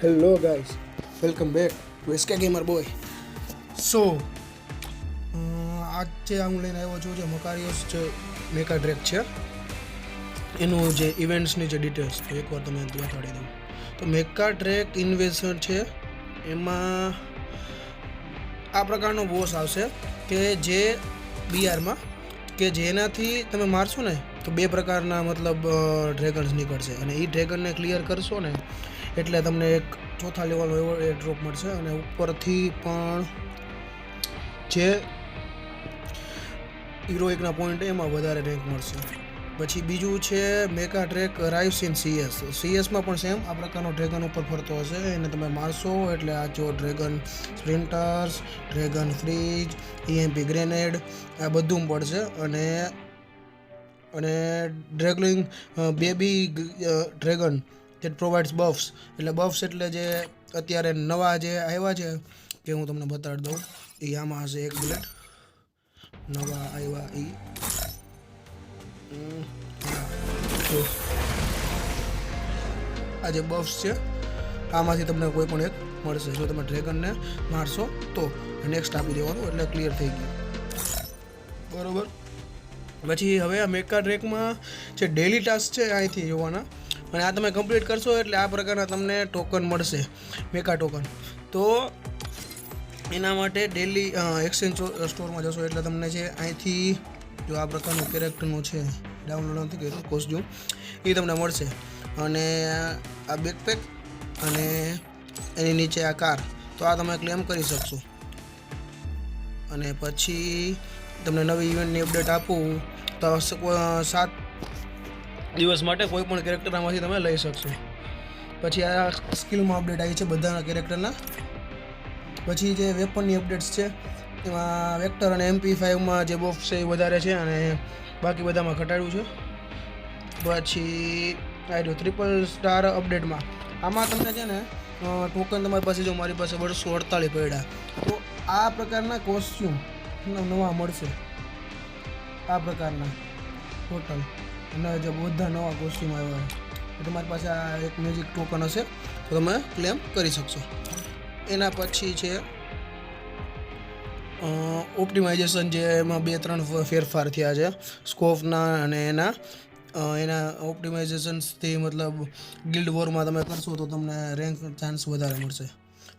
Hello guys, welcome back to SK gamer boy. So આજે હું લઈને આવ્યો છું જે મકારિયોસ જે મેકા ટ્રેક છે એનું જે ઇવેન્ટ્સની જે ડિટેલ્સ તો એકવાર તમે બતાડી દઉં. તો મેકા ટ્રેક ઇન્વેઝન છે, એમાં આ પ્રકારનો બોસ આવશે કે જે બીઆરમાં કે જેનાથી તમે મારશો ને તો બે પ્રકારના મતલબ ડ્રેગન્સ નીકળશે, અને એ ડ્રેગનને ક્લિયર કરશો ને એટલે તમને એક ચોથા લેવલનો એવો ડ્રોપ મળશે, અને ઉપરથી પણ જે હિરોઇકના પોઈન્ટ એમાં વધારે રેન્ક મળશે. પછી બીજું છે મેકા ટ્રેક રાઇવ્સ ઇન સીએસ. સીએસમાં પણ સેમ આ પ્રકારનો ડ્રેગન ઉપર ફરતો હશે, એને તમે મારશો એટલે આ જો dragon sprinters, dragon freeze, EMP grenade આ બધું પડશે. અને dragling baby dragon that provides buffs. એટલે બફ્સ એટલે જે અત્યારે નવા જે આવ્યા છે કે હું તમને બતાડી દઉં. એ આમાં હશે એક બુલેટ નવા આવ્યા એ આ જે બફ્સ છે આમાંથી તમને કોઈ પણ એક મળશે જો તમે ડ્રેગનને મારશો તો. નેક્સ્ટ આપી દેવાનું એટલે ક્લિયર થઈ ગયું, બરોબર. પછી હવે આ મેકા ટ્રેકમાં જે ડેલી ટાસ્ક છે અહીંથી જોવાના, અને આ તમે કમ્પ્લીટ કરશો એટલે આ પ્રકારના તમને ટોકન મળશે, મેકા ટોકન. તો એના માટે ડેલી એક્સચેન્જ સ્ટોરમાં જશો એટલે તમને છે અહીંથી જો આ પ્રકારનું કેરેક્ટરનું છે ડાઉનલોડ નથી કર્યું કોસ્ટ્યુમ, એ તમને મળશે. અને આ બેકપેક અને એની નીચે આ કાર, તો આ તમે ક્લેમ કરી શકશો. અને પછી તમને નવી ઇવેન્ટની અપડેટ આપું તો 7 દિવસ માટે કોઈ પણ કેરેક્ટર આમાંથી તમે લઈ શકશો. પછી આ સ્કિલમાં અપડેટ આવી છે બધાના કેરેક્ટરના. પછી જે વેપનની અપડેટ્સ છે એમાં વેક્ટર અને MP5માં જે બફ છે એ વધારે છે, અને બાકી બધામાં ઘટાડ્યું છે. પછી આ જો 3 સ્ટાર અપડેટમાં આમાં તમને છે ને ટોકન તમારી પાસે, જો મારી પાસે 248 પડ્યા, તો આ પ્રકારના કોસ્ટ્યુમ નવા મળશે, આ પ્રકારના ટોટલ. અને જે બધા નવા કોસ્ટ્યુમ આવ્યા હોય તમારી પાસે આ એક મેજિક ટોકન હશે તો તમે ક્લેમ કરી શકશો. એના પછી છે ઓપ્ટિમાઇઝેશન, જે એમાં 2-3 ફેરફાર થયા છે સ્કોપના, અને એના ઓપ્ટિમાઇઝેશન્સથી મતલબ ગિલ્ડ વોરમાં તમે કરશો તો તમને રેન્ક ચાન્સ વધારે મળશે.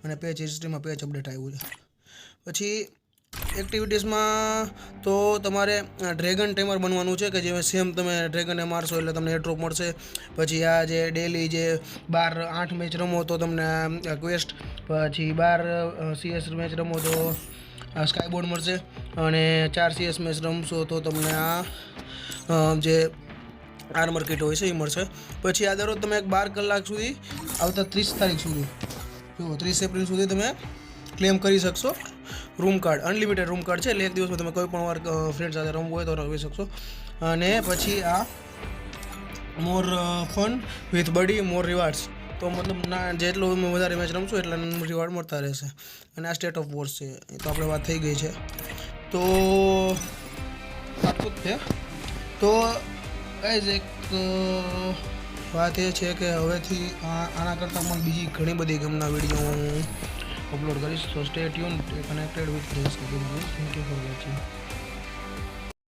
અને પેચ હિસ્ટ્રીમાં પેચ અપડેટ આવ્યું છે. પછી એક્ટિવિટીઝમાં તો તમારે ડ્રેગન ટેમર બનવાનું છે કે જે સેમ તમે ડ્રેગનને મારશો એટલે તમને એડ્રોપ મળશે. પછી આ જે ડેલી જે 8 મેચ રમો તો તમને ક્વેસ્ટ, પછી 12 CS મેચ રમો તો સ્કાયબોર્ડ મળશે, અને 4 CS મેચ રમશો તો તમને આ જે આર્મર કિટ હોય છે એ મળશે. પછી આ દરરોજ તમે 12 કલાક સુધી આવતા 30 તારીખ સુધી, જો 30 એપ્રિલ સુધી તમે ક્લેમ કરી શકશો room card. Unlimited room card છે એટલે એક દિવસમાં તમે કોઈ પણ વાર ફ્રેન્ડ સાથે રમવું હોય તો રમી શકશો. અને પછી આ મોર ફન વિથ બડી મોર રિવાર્ડ્સ, તો મતલબ જેટલું વધારે મેચ રમશો એટલા રિવાર્ડ મળતા રહેશે. અને આ સ્ટેટ ઓફ વોર્સ છે એ તો આપણે વાત થઈ ગઈ છે. તો આટલું જ છે. તો ગાઈઝ એક વાત એ છે કે હવેથી આના કરતાં પણ બીજી ઘણી બધી ગેમના વિડીયો હું અપલોડ કરીશ. તો stay tune, connected with. Thank you for watching.